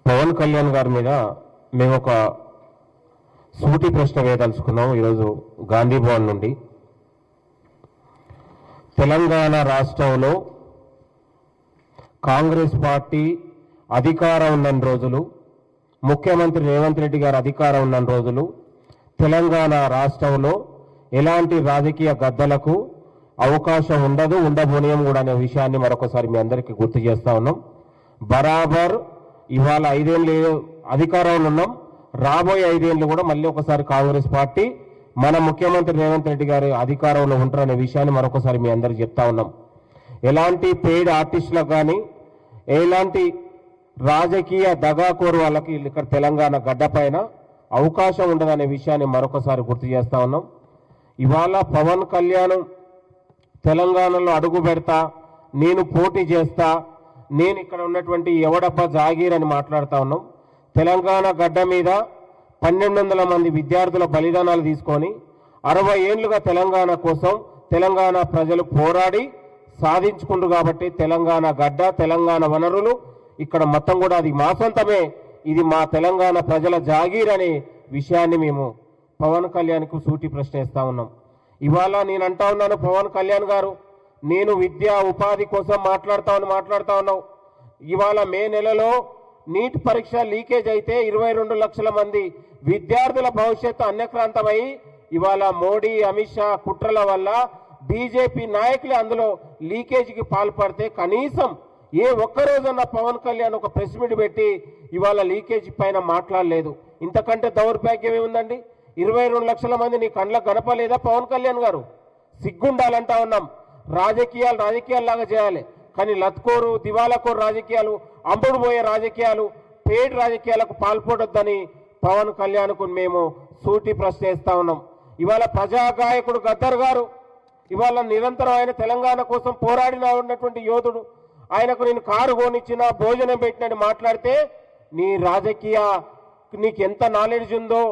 పవన్ కళ్యాణ్ గారి మీద మేము ఒక సూటి ప్రశ్న వేయదలుచుకున్నాం. ఈరోజు గాంధీ భవన్ నుండి తెలంగాణ రాష్ట్రంలో కాంగ్రెస్ పార్టీ అధికారం ఉన్న రోజులు, ముఖ్యమంత్రి రేవంత్ రెడ్డి గారు అధికారం ఉన్న రోజులు తెలంగాణ రాష్ట్రంలో ఎలాంటి రాజకీయ గద్దలకు అవకాశం ఉండదు, ఉండబోనియం కూడా అనే విషయాన్ని మరొకసారి మీ అందరికీ గుర్తు చేస్తా ఉన్నాం. బరాబర్ ఇవాళ 5 ఏళ్ళు అధికారంలో ఉన్నాం, రాబోయే 5 ఏళ్ళు కూడా మళ్ళీ ఒకసారి కాంగ్రెస్ పార్టీ మన ముఖ్యమంత్రి రేవంత్ రెడ్డి గారి అధికారంలో ఉంటారనే విషయాన్ని మరొకసారి మీ అందరికి చెప్తా ఉన్నాం. ఎలాంటి పెయిడ్ ఆర్టిస్టులకు కానీ ఎలాంటి రాజకీయ దగాకోరు వాళ్ళకి ఇక్కడ తెలంగాణ గడ్డ పైన అవకాశం ఉండదనే విషయాన్ని మరొకసారి గుర్తు చేస్తా ఉన్నాం. ఇవాళ పవన్ కళ్యాణ్ తెలంగాణలో అడుగు పెడతా, నేను పోటీ చేస్తా, నేను ఇక్కడ ఉన్నటువంటి ఎవడప్ప జాగీర్ అని మాట్లాడుతూ ఉన్నాం. తెలంగాణ గడ్డ మీద 1200 మంది విద్యార్థుల బలిదానాలు తీసుకొని 60 ఏళ్లుగా తెలంగాణ కోసం తెలంగాణ ప్రజలు పోరాడి సాధించుకుంటారు. కాబట్టి తెలంగాణ గడ్డ, తెలంగాణ వనరులు ఇక్కడ మొత్తం కూడా అది మా సొంతమే, ఇది మా తెలంగాణ ప్రజల జాగీర్ అనే విషయాన్ని మేము పవన్ కళ్యాణ్కు సూటి ప్రశ్నిస్తా ఉన్నాం. ఇవాళ నేను అంటా ఉన్నాను, పవన్ కళ్యాణ్ గారు నేను విద్యా ఉపాధి కోసం మాట్లాడుతా ఉన్నావు. ఇవాళ మే నెలలో నీట్ పరీక్ష లీకేజ్ అయితే 22 లక్షల మంది విద్యార్థుల భవిష్యత్తు అన్యక్రాంతమై ఇవాళ మోడీ, అమిత్ షా కుట్రల వల్ల బీజేపీ నాయకులు అందులో లీకేజీకి పాల్పడితే కనీసం ఏ ఒక్కరోజన్న పవన్ కళ్యాణ్ ఒక ప్రెస్ మీట్ పెట్టి ఇవాళ లీకేజీ పైన మాట్లాడలేదు. ఇంతకంటే దౌర్భాగ్యం ఏముందండి? 22 లక్షల మంది నీ కండ్లకు కనపలేదా పవన్ కళ్యాణ్ గారు? సిగ్గుండాలంటా ఉన్నాం. రాజకీయాల్లాగా చేయాలి, కానీ లత్కోరు, దివాలకోరు రాజకీయాలు, అంబుడు పోయే రాజకీయాలు, పేడ్ రాజకీయాలకు పాల్పడొద్దని పవన్ కళ్యాణ్కు మేము సూటి ప్రశ్నిస్తా ఉన్నాం. ఇవాళ ప్రజాగాయకుడు గద్దర్ గారు ఇవాళ నిరంతరం ఆయన తెలంగాణ కోసం పోరాడిన ఉన్నటువంటి యోధుడు, ఆయనకు నేను కారు కొనిచ్చిన, భోజనం పెట్టినని మాట్లాడితే నీ రాజకీయ నీకు ఎంత నాలెడ్జ్ ఉందో,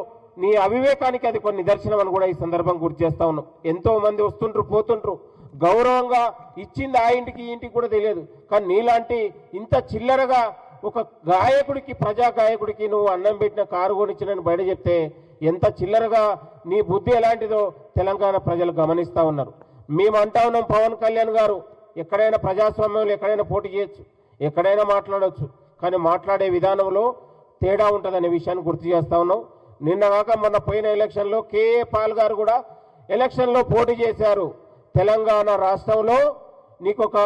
నీ అవివేకానికి అది కొన్ని నిదర్శనం అని కూడా ఈ సందర్భం గుర్తు చేస్తా ఉన్నాం. ఎంతో మంది వస్తుంటారు, పోతుంటారు, గౌరవంగా ఇచ్చింది ఆ ఇంటికి ఈ ఇంటికి కూడా తెలియదు. కానీ నీలాంటి ఇంత చిల్లరగా ఒక గాయకుడికి, ప్రజా గాయకుడికి నువ్వు అన్నం పెట్టిన, కారు కొనిచ్చినని బయట చెప్తే ఎంత చిల్లరగా నీ బుద్ధి ఎలాంటిదో తెలంగాణ ప్రజలు గమనిస్తూ ఉన్నారు. మేము అంటా ఉన్నాం, పవన్ కళ్యాణ్ గారు ఎక్కడైనా ప్రజాస్వామ్యంలో ఎక్కడైనా పోటీ చేయొచ్చు, ఎక్కడైనా మాట్లాడవచ్చు, కానీ మాట్లాడే విధానంలో తేడా ఉంటుందనే విషయాన్ని గుర్తు చేస్తా ఉన్నాం. నిన్నగాక మొన్న పోయిన ఎలక్షన్లో కేఏ పాల్ గారు కూడా ఎలక్షన్లో పోటీ చేశారు. తెలంగాణ రాష్ట్రంలో నీకొక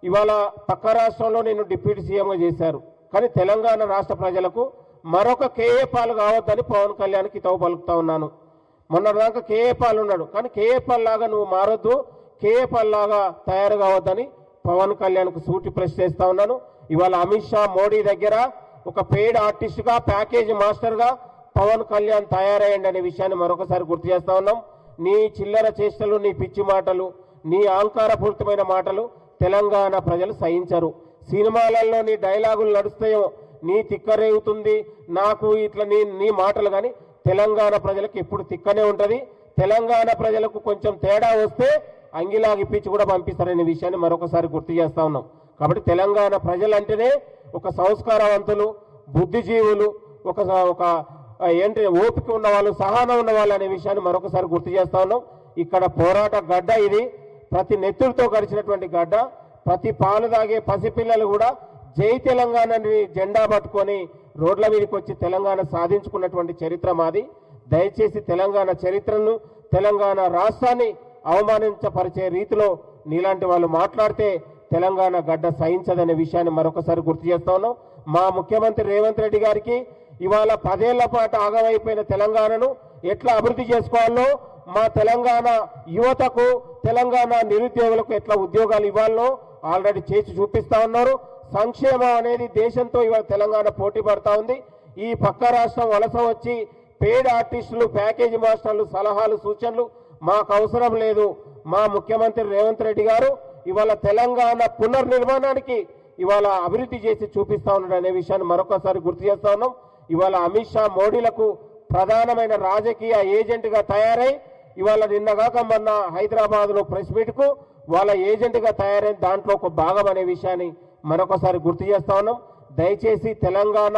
ఇవాళ పక్క రాష్ట్రంలో నేను డిప్యూటీ సీఎంగా చేశారు, కానీ తెలంగాణ రాష్ట్ర ప్రజలకు మరొక కేఏ పాల్ కావద్దని పవన్ కళ్యాణ్కి హితవు పలుకుతా ఉన్నాను. మొన్నదాకా కేఏ పాల్ ఉన్నాడు, కానీ కేఏ పాల్ లాగా నువ్వు మారొద్దు, కేఏ పాల్ లాగా తయారు కావద్దని పవన్ కళ్యాణ్కు సూటి ప్రశ్నిస్తా ఉన్నాను. ఇవాళ అమిత్ షా, మోడీ దగ్గర ఒక పెయిడ్ ఆర్టిస్ట్గా, ప్యాకేజ్ మాస్టర్గా పవన్ కళ్యాణ్ తయారయ్యండి అనే విషయాన్ని మరొకసారి గుర్తు చేస్తా ఉన్నాం. నీ చిల్లర చేష్టలు, నీ పిచ్చి మాటలు, నీ అహంకారపూరితమైన మాటలు తెలంగాణ ప్రజలు సహించరు. సినిమాలలో నీ డైలాగులు నడుస్తాయో, నీ తిక్కరేగుతుంది నాకు ఇట్లా నీ మాటలు, కానీ తెలంగాణ ప్రజలకు ఎప్పుడు తిక్కనే ఉంటుంది. తెలంగాణ ప్రజలకు కొంచెం తేడా వస్తే అంగిలాగి పిచ్చి కూడా పంపిస్తారనే విషయాన్ని మరొకసారి గుర్తు చేస్తా ఉన్నాం. కాబట్టి తెలంగాణ ప్రజలంటేనే ఒక సంస్కారవంతులు, బుద్ధిజీవులు, ఒక ఏంటి ఓపిక ఉన్న వాళ్ళు, సహనం ఉన్న వాళ్ళు అనే విషయాన్ని మరొకసారి గుర్తు చేస్తా ఉన్నాం. ఇక్కడ పోరాట గడ్డ ఇది, ప్రతి నెత్తులతో గడిచినటువంటి గడ్డ. ప్రతి పాలు తాగే పసిపిల్లలు కూడా జై తెలంగాణని జెండా పట్టుకొని రోడ్ల మీదకి వచ్చి తెలంగాణ సాధించుకున్నటువంటి చరిత్ర మాది. దయచేసి తెలంగాణ చరిత్రను, తెలంగాణ రాష్ట్రాన్ని అవమానించపరిచే రీతిలో నీలాంటి వాళ్ళు మాట్లాడితే తెలంగాణ గడ్డ సహించదనే విషయాన్ని మరొకసారి గుర్తు చేస్తా ఉన్నాం. మా ముఖ్యమంత్రి రేవంత్ రెడ్డి గారికి ఇవాళ 10 ఏళ్ల పాటు ఆగమైపోయిన తెలంగాణను ఎట్లా అభివృద్ధి చేసుకోవాలో, మా తెలంగాణ యువతకు, తెలంగాణ నిరుద్యోగులకు ఎట్లా ఉద్యోగాలు ఇవ్వాలో ఆల్రెడీ చేసి చూపిస్తా ఉన్నారు. సంక్షేమం అనేది దేశంతో ఇవాళ తెలంగాణ పోటీ పడతా ఉంది. ఈ పక్క రాష్ట్రం వలస వచ్చి పేడ్ ఆర్టిస్టులు, ప్యాకేజీ మాస్టర్లు సలహాలు, సూచనలు మాకు అవసరం లేదు. మా ముఖ్యమంత్రి రేవంత్ రెడ్డి గారు ఇవాళ తెలంగాణ పునర్నిర్మాణానికి ఇవాళ అభివృద్ధి చేసి చూపిస్తా ఉన్నాడు అనే విషయాన్ని మరొకసారి గుర్తు చేస్తా ఉన్నాం. ఇవాళ అమిత్ షా, మోడీలకు ప్రధానమైన రాజకీయ ఏజెంట్గా తయారై ఇవాళ నిన్నగాక మొన్న హైదరాబాద్లో ప్రెస్ మీట్కు వాళ్ళ ఏజెంట్గా తయారైన దాంట్లో ఒక భాగం అనే విషయాన్ని మరొకసారి గుర్తు చేస్తా ఉన్నాం. దయచేసి తెలంగాణ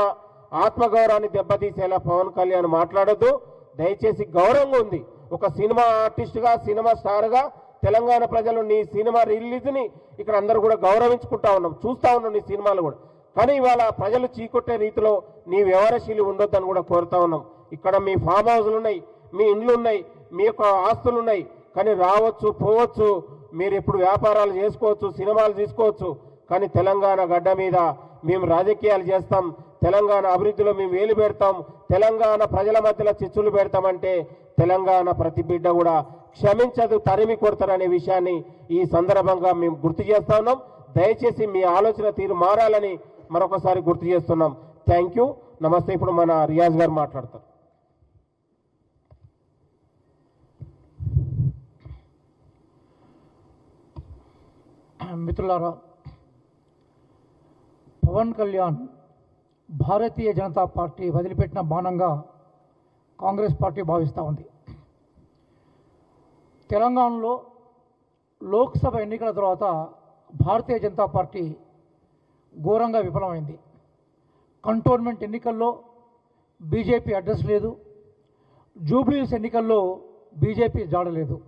ఆత్మగౌరవాన్ని దెబ్బతీసేలా పవన్ కళ్యాణ్ మాట్లాడొద్దు. దయచేసి గౌరవంగా ఉంది. ఒక సినిమా ఆర్టిస్టుగా, సినిమా స్టార్గా తెలంగాణ ప్రజలు నీ సినిమా రిలీజ్ని ఇక్కడ అందరూ కూడా గౌరవించుకుంటా ఉన్నాం, చూస్తూ ఉన్నాం నీ సినిమాలు కూడా. కానీ ఇవాళ ప్రజలు చీకొట్టే రీతిలో నీ వ్యవహారశీలి ఉండొద్దని కూడా కోరుతా ఉన్నాం. ఇక్కడ మీ ఫామ్ హౌస్లు ఉన్నాయి, మీ ఇండ్లు ఉన్నాయి, మీ యొక్క ఆస్తులు ఉన్నాయి. కానీ రావచ్చు, పోవచ్చు, మీరు ఎప్పుడు వ్యాపారాలు చేసుకోవచ్చు, సినిమాలు తీసుకోవచ్చు. కానీ తెలంగాణ గడ్డ మీద మేము రాజకీయాలు చేస్తాం, తెలంగాణ అభివృద్ధిలో మేము వేలు పెడతాం, తెలంగాణ ప్రజల మధ్యలో చిచ్చులు పెడతామంటే తెలంగాణ ప్రతి బిడ్డ కూడా క్షమించదు, తరిమి కొడతారనే విషయాన్ని ఈ సందర్భంగా మేము గుర్తు చేస్తా ఉన్నాం. దయచేసి మీ ఆలోచన తీరు మారాలని మరొకసారి గుర్తు చేస్తున్నాం. థ్యాంక్ యూ, నమస్తే. ఇప్పుడు మన రియాజ్ గారు మాట్లాడతారు. మిత్రులారా, పవన్ కళ్యాణ్ భారతీయ జనతా పార్టీ వదిలిపెట్టిన బాణంగా కాంగ్రెస్ పార్టీ భావిస్తూ ఉంది. తెలంగాణలో లోక్సభ ఎన్నికల తర్వాత భారతీయ జనతా పార్టీ ఘోరంగా విఫలమైంది. కంటోన్మెంట్ ఎన్నికల్లో బీజేపీ అడ్రస్ లేదు, జూబ్లీహిల్స్ ఎన్నికల్లో బీజేపీ జాడలేదు,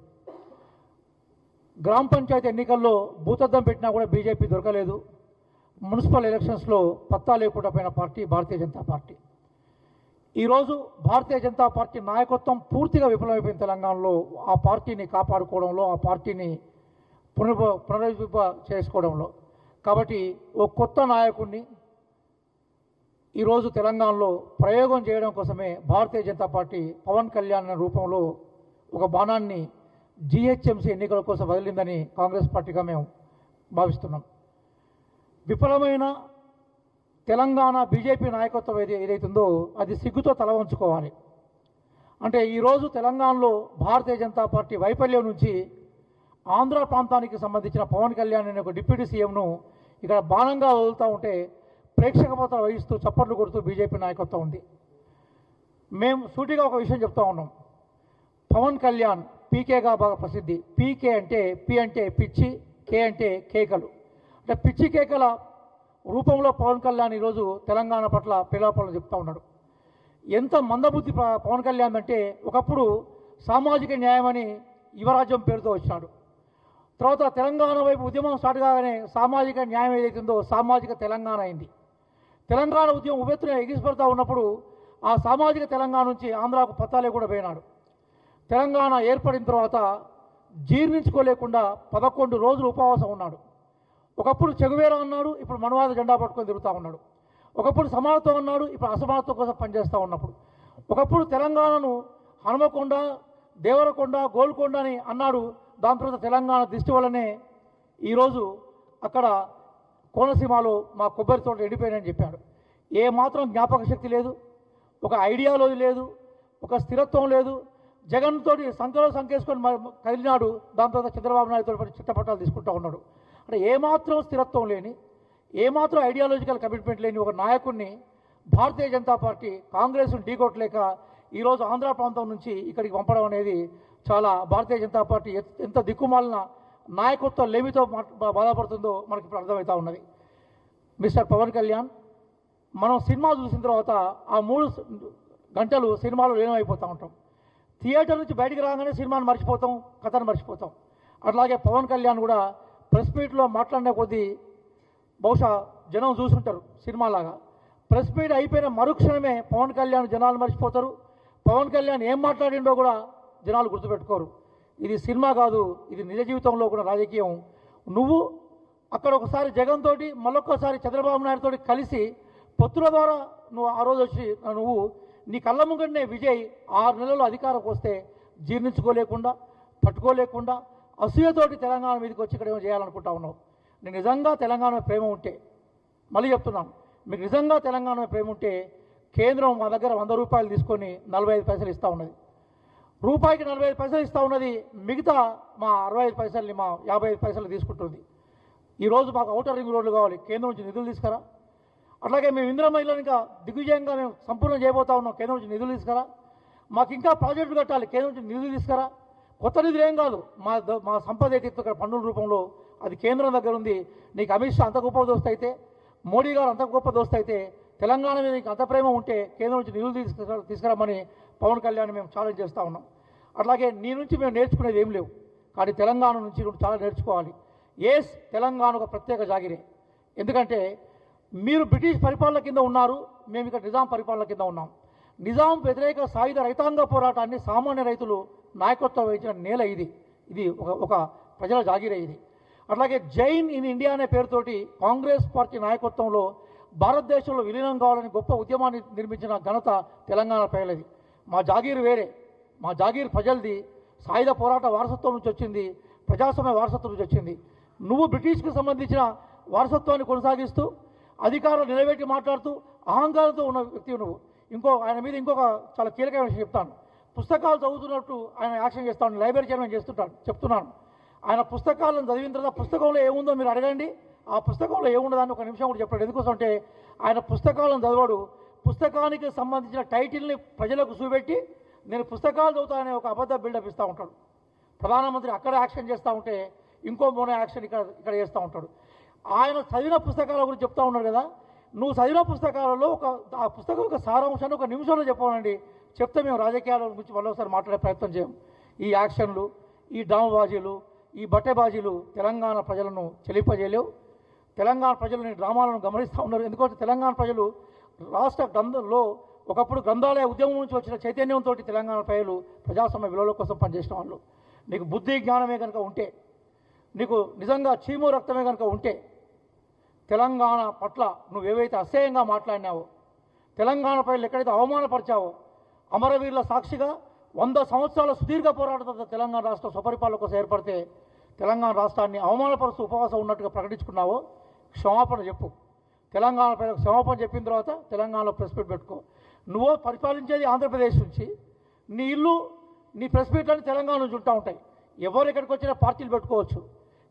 గ్రామ పంచాయతీ ఎన్నికల్లో భూతద్దం పెట్టినా కూడా బీజేపీ దొరకలేదు, మున్సిపల్ ఎలక్షన్స్లో పత్తా లేకుండా పోయిన పార్టీ భారతీయ జనతా పార్టీ. ఈరోజు భారతీయ జనతా పార్టీ నాయకత్వం పూర్తిగా విఫలమైపోయిన తెలంగాణలో ఆ పార్టీని కాపాడుకోవడంలో, ఆ పార్టీని పునరుద్ధరింప చేసుకోవడంలో. కాబట్టి ఓ కొత్త నాయకుడిని ఈరోజు తెలంగాణలో ప్రయోగం చేయడం కోసమే భారతీయ జనతా పార్టీ పవన్ కళ్యాణ్ రూపంలో ఒక బాణాన్ని జీహెచ్ఎంసీ ఎన్నికల కోసం వదిలిందని కాంగ్రెస్ పార్టీగా మేము భావిస్తున్నాం. విఫలమైన తెలంగాణ బీజేపీ నాయకత్వం ఏదైతుందో అది సిగ్గుతో తల వంచుకోవాలి. అంటే ఈరోజు తెలంగాణలో భారతీయ జనతా పార్టీ వైఫల్యం నుంచి ఆంధ్ర ప్రాంతానికి సంబంధించిన పవన్ కళ్యాణ్ అనే ఒక డిప్యూటీ సీఎంను ఇక్కడ బాణంగా వదులుతూ ఉంటే ప్రేక్షక పాత్ర వహిస్తూ చప్పట్లు కొడుతూ బీజేపీ నాయకత్వం ఉంది. మేము సూటిగా ఒక విషయం చెప్తా ఉన్నాం. పవన్ కళ్యాణ్ పీకేగా బాగా ప్రసిద్ధి. పీకే అంటే పి అంటే పిచ్చి, కే అంటే కేకలు. అంటే పిచ్చి కేకల రూపంలో పవన్ కళ్యాణ్ ఈరోజు తెలంగాణ పట్ల పిలవపలను చెప్తా ఉన్నాడు. ఎంత మందబుద్ధి పవన్ కళ్యాణ్ అంటే ఒకప్పుడు సామాజిక న్యాయమని యువరాజ్యం పేరుతో వచ్చినాడు. తర్వాత తెలంగాణ వైపు ఉద్యమం స్టార్ట్ కాగానే సామాజిక న్యాయం ఏదైతుందో సామాజిక తెలంగాణ అయింది. తెలంగాణ ఉద్యమం ఉవ్వెత్తున ఎగిసిపడుతూ ఉన్నప్పుడు ఆ సామాజిక తెలంగాణ నుంచి ఆంధ్రాకు పత్తాలే కూడా పోయినాడు. తెలంగాణ ఏర్పడిన తర్వాత జీర్ణించుకోలేకుండా 11 రోజులు ఉపవాసం ఉన్నాడు. ఒకప్పుడు చెగువేరా అన్నాడు, ఇప్పుడు మనువాద జెండా పట్టుకొని తిరుగుతూ ఉన్నాడు. ఒకప్పుడు సమానత్వం అన్నాడు, ఇప్పుడు అసమానత్వం కోసం పనిచేస్తూ ఉన్నప్పుడు. ఒకప్పుడు తెలంగాణను హనుమకొండ, దేవరకొండ, గోల్కొండ అని అన్నాడు. దాని తర్వాత తెలంగాణ దిష్టి వల్లనే ఈరోజు అక్కడ కోనసీమలో మా కొబ్బరి తోట ఎండిపోయినని చెప్పాడు. ఏ మాత్రం జ్ఞాపక శక్తి లేదు, ఒక ఐడియాలజీ లేదు, ఒక స్థిరత్వం లేదు. జగన్ తోటి సంఖ్యలో సంకేసుకొని కదిలినాడు. దాని తర్వాత చంద్రబాబు నాయుడుతో పాటు చిట్టపట్టాలు తీసుకుంటూ ఉన్నాడు. అంటే ఏమాత్రం స్థిరత్వం లేని, ఏమాత్రం ఐడియాలజికల్ కమిట్మెంట్ లేని ఒక నాయకుడిని భారతీయ జనతా పార్టీ కాంగ్రెస్ను ఢీకొట్టలేక ఈరోజు ఆంధ్ర ప్రాంతం నుంచి ఇక్కడికి పంపడం అనేది చాలా భారతీయ జనతా పార్టీ ఎంత దిక్కుమాలిన నాయకత్వ లేమితో బాధపడుతుందో మనకి ఇప్పుడు అర్థమవుతూ ఉన్నది. మిస్టర్ పవన్ కళ్యాణ్, మనం సినిమా చూసిన తర్వాత ఆ 3 గంటలు సినిమాలో లీనమైపోతూ ఉంటాం. థియేటర్ నుంచి బయటికి రాగానే సినిమాను మర్చిపోతాం, కథను మర్చిపోతాం. అట్లాగే పవన్ కళ్యాణ్ కూడా ప్రెస్ మీట్లో మాట్లాడిన కొద్దీ బహుశా జనం చూసుంటారు సినిమాలాగా. ప్రెస్ మీట్ అయిపోయిన మరుక్షణమే పవన్ కళ్యాణ్ జనాలు మర్చిపోతారు. పవన్ కళ్యాణ్ ఏం మాట్లాడిండో కూడా జనాలు గుర్తుపెట్టుకోరు. ఇది సినిమా కాదు, ఇది నిజ జీవితంలో కూడా రాజకీయం. నువ్వు అక్కడ ఒకసారి జగన్ తోటి, మళ్ళొక్కసారి చంద్రబాబు నాయుడుతో కలిసి పొత్తుల ద్వారా నువ్వు ఆ రోజు వచ్చి నువ్వు నీ కళ్ళ ముంగడినే విజయ్ 6 నెలలు అధికారంకి వస్తే జీర్ణించుకోలేకుండా, పట్టుకోలేకుండా అసూయతోటి తెలంగాణ మీదకి వచ్చి ఇక్కడ ఏమో చేయాలనుకుంటా ఉన్నావు. నీకు నిజంగా తెలంగాణ ప్రేమ ఉంటే, మళ్ళీ చెప్తున్నాను, మీకు నిజంగా తెలంగాణ ప్రేమ ఉంటే కేంద్రం మా దగ్గర 100 రూపాయలు తీసుకొని 45 పైసలు ఇస్తూ ఉన్నది. రూపాయికి 45 పైసలు ఇస్తూ ఉన్నది. మిగతా మా 65 పైసల్ని, మా 55 పైసలు తీసుకుంటుంది. ఈరోజు మాకు ఔటర్ రింగ్ రోడ్లు కావాలి, కేంద్రం నుంచి నిధులు తీసుకురా. అట్లాగే మేము ఇందిరమ్మ ఇళ్ళని ఇంకా దిగ్విజయంగా మేము సంపూర్ణం చేయబోతా ఉన్నాం, కేంద్రం నుంచి నిధులు తీసుకురా. మాకు ఇంకా ప్రాజెక్టులు కట్టాలి, కేంద్రం నుంచి నిధులు తీసుకురా. కొత్త నిధులు ఏం కాదు, మా సంపద అయితే ఇక్కడ పన్నుల రూపంలో అది కేంద్రం దగ్గర ఉంది. నీకు అమిత్ షా అంత గొప్ప దోస్తు అయితే, మోడీ గారు అంత గొప్ప దోస్తు అయితే తెలంగాణ మీద ఇంక అంత ప్రేమ ఉంటే కేంద్రం నుంచి నిధులు తీసుకురామని పవన్ కళ్యాణ్ మేము ఛాలెంజ్ చేస్తూ ఉన్నాం. అట్లాగే నీ నుంచి మేము నేర్చుకునేది ఏం లేవు, కానీ తెలంగాణ నుంచి నువ్వు చాలా నేర్చుకోవాలి. తెలంగాణ ఒక ప్రత్యేక జాగిరే. ఎందుకంటే మీరు బ్రిటిష్ పరిపాలన కింద ఉన్నారు, మేము ఇక్కడ నిజాం పరిపాలన కింద ఉన్నాం. నిజాం వ్యతిరేక సాయుధ రైతాంగ పోరాటాన్ని సామాన్య రైతులు నాయకత్వం వహించిన నేల ఇది. ఇది ఒక ప్రజల జాగిరే ఇది. అట్లాగే జైన్ ఇన్ ఇండియా అనే పేరుతోటి కాంగ్రెస్ పార్టీ నాయకత్వంలో భారతదేశంలో విలీనం కావాలని గొప్ప ఉద్యమాన్ని నిర్మించిన ఘనత తెలంగాణ ప్రజలది. మా జాగీరు వేరే, మా జాగీరు ప్రజలది. సాయుధ పోరాట వారసత్వం నుంచి వచ్చింది, ప్రజాస్వామ్య వారసత్వం నుంచి వచ్చింది. నువ్వు బ్రిటిష్కి సంబంధించిన వారసత్వాన్ని కొనసాగిస్తూ అధికారులు నిలబెట్టి మాట్లాడుతూ అహంకారంతో ఉన్న వ్యక్తి నువ్వు. ఆయన మీద ఇంకొక చాలా కీలకమైన విషయం చెప్తాను. పుస్తకాలు చదువుతున్నట్టు ఆయన యాక్షన్ చేస్తాను, లైబ్రరీ చైర్మన్ చెప్తున్నాను. ఆయన పుస్తకాలను చదివిన తర్వాత పుస్తకంలో ఏముందో మీరు అడగండి, ఆ పుస్తకంలో ఏముండదని ఒక నిమిషం కూడా చెప్పాడు. ఎందుకోసం అంటే ఆయన పుస్తకాలను చదవడు, పుస్తకానికి సంబంధించిన టైటిల్ని ప్రజలకు చూపెట్టి నేను పుస్తకాలు చదువుతాననే ఒక అబద్ధ బిల్డప్ ఇస్తూ ఉంటాడు. ప్రధానమంత్రి అక్కడ యాక్షన్ చేస్తూ ఉంటే ఇంకో మోనో యాక్షన్ ఇక్కడ చేస్తూ ఉంటాడు. ఆయన చదివిన పుస్తకాల గురించి చెప్తా ఉన్నాడు కదా, నువ్వు చదివిన పుస్తకాలలో ఆ పుస్తకం ఒక సారాంశాన్ని ఒక నిమిషంలో చెప్పానండి. చెప్తే మేము రాజకీయాల గురించి మరోసారి మాట్లాడే ప్రయత్నం చేయం. ఈ యాక్షన్లు, ఈ డ్రామాబాజీలు, ఈ బట్టెబాజీలు తెలంగాణ ప్రజలను చెలింపజేయలేవు. తెలంగాణ ప్రజలు డ్రామాలను గమనిస్తూ ఉన్నారు. ఎందుకంటే తెలంగాణ ప్రజలు రాష్ట్ర గ్రంథంలో ఒకప్పుడు గ్రంథాలయ ఉద్యమం నుంచి వచ్చిన చైతన్యంతో తెలంగాణ ప్రజలు ప్రజాస్వామ్య విలువల కోసం పనిచేసిన వాళ్ళు. నీకు బుద్ధి జ్ఞానమే కనుక ఉంటే, నీకు నిజంగా చీము రక్తమే కనుక ఉంటే, తెలంగాణ పట్ల నువ్వేవైతే అసహ్యంగా మాట్లాడినావో, తెలంగాణ ప్రజలు ఎక్కడైతే అవమానపరిచావో, అమరవీరుల సాక్షిగా 100 సంవత్సరాల సుదీర్ఘ పోరాటంతో తెలంగాణ రాష్ట్రం స్వపరిపాలన కోసం ఏర్పడితే తెలంగాణ రాష్ట్రాన్ని అవమానపరుస్తూ ఉపవాసం ఉన్నట్టుగా ప్రకటించుకున్నావో క్షమాపణ చెప్పు. తెలంగాణ ప్రజలకు క్షమాపణ చెప్పిన తర్వాత తెలంగాణలో ప్రెస్ మీట్ పెట్టుకో. నువ్వు పరిపాలించేది ఆంధ్రప్రదేశ్ నుంచి, నీ ఇల్లు నీ ప్రెస్ మీట్లన్నీ తెలంగాణ నుంచి ఉంటా ఉంటాయి. ఎవరు ఎక్కడికి వచ్చినా పార్టీలు పెట్టుకోవచ్చు,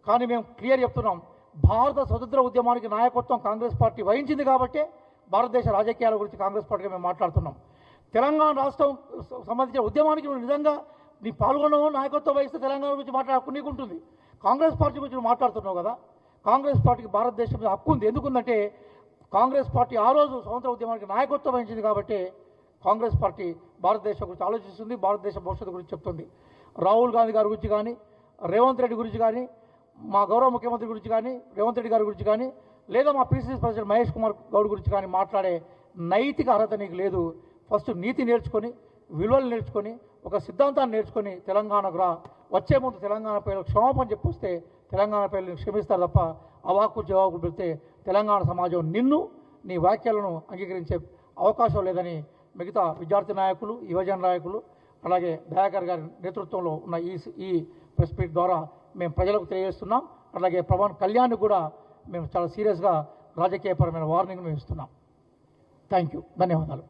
కానీ మేము క్లియర్ చెప్తున్నాం, భారత స్వతంత్ర ఉద్యమానికి నాయకత్వం కాంగ్రెస్ పార్టీ వహించింది కాబట్టే భారతదేశ రాజకీయాల గురించి కాంగ్రెస్ పార్టీగా మేము మాట్లాడుతున్నాం. తెలంగాణ రాష్ట్రం సంబంధించిన ఉద్యమానికి నువ్వు నిజంగా నీ పాల్గొనవు, నాయకత్వం వహిస్తే తెలంగాణ గురించి మాట్లాడుకు నీకు ఉంటుంది. కాంగ్రెస్ పార్టీ గురించి నువ్వు మాట్లాడుతున్నావు కదా, కాంగ్రెస్ పార్టీకి భారతదేశం మీద హక్కు ఉంది. ఎందుకుందంటే కాంగ్రెస్ పార్టీ ఆ రోజు స్వతంత్ర ఉద్యమానికి నాయకత్వం వహించింది కాబట్టి కాంగ్రెస్ పార్టీ భారతదేశం గురించి ఆలోచిస్తుంది, భారతదేశ భవిష్యత్తు గురించి చెప్తుంది. రాహుల్ గాంధీ గారి గురించి కానీ, రేవంత్ రెడ్డి గురించి కానీ, మా గౌరవ ముఖ్యమంత్రి గురించి కానీ, రేవంత్ రెడ్డి గారి గురించి కానీ, లేదా మా పిసిసి ప్రెసిడెంట్ మహేష్ కుమార్ గౌడ్ గురించి కానీ మాట్లాడే నైతిక అర్హత నీకు లేదు. ఫస్ట్ నీతి నేర్చుకొని, విలువలు నేర్చుకొని, ఒక సిద్ధాంతాన్ని నేర్చుకొని తెలంగాణకు రా. వచ్చే ముందు తెలంగాణ ప్రజలకు క్షమాపణ చెప్పొస్తే తెలంగాణ ప్రజలను క్షమిస్తారు తప్ప అవాకు జవాబులు పెడితే తెలంగాణ సమాజం నిన్ను, నీ వ్యాఖ్యలను అంగీకరించే అవకాశం లేదని మిగతా విద్యార్థి నాయకులు, యువజన నాయకులు, అలాగే దయాకర్ గారి నేతృత్వంలో ఉన్న ఈ ప్రెస్ మీట్ ద్వారా మేము ప్రజలకు తెలియజేస్తున్నాం. అలాగే పవన్ కళ్యాణ్ కూడా మేము చాలా సీరియస్గా రాజకీయపరమైన వార్నింగ్ మేము ఇస్తున్నాం. థ్యాంక్ యూ, ధన్యవాదాలు.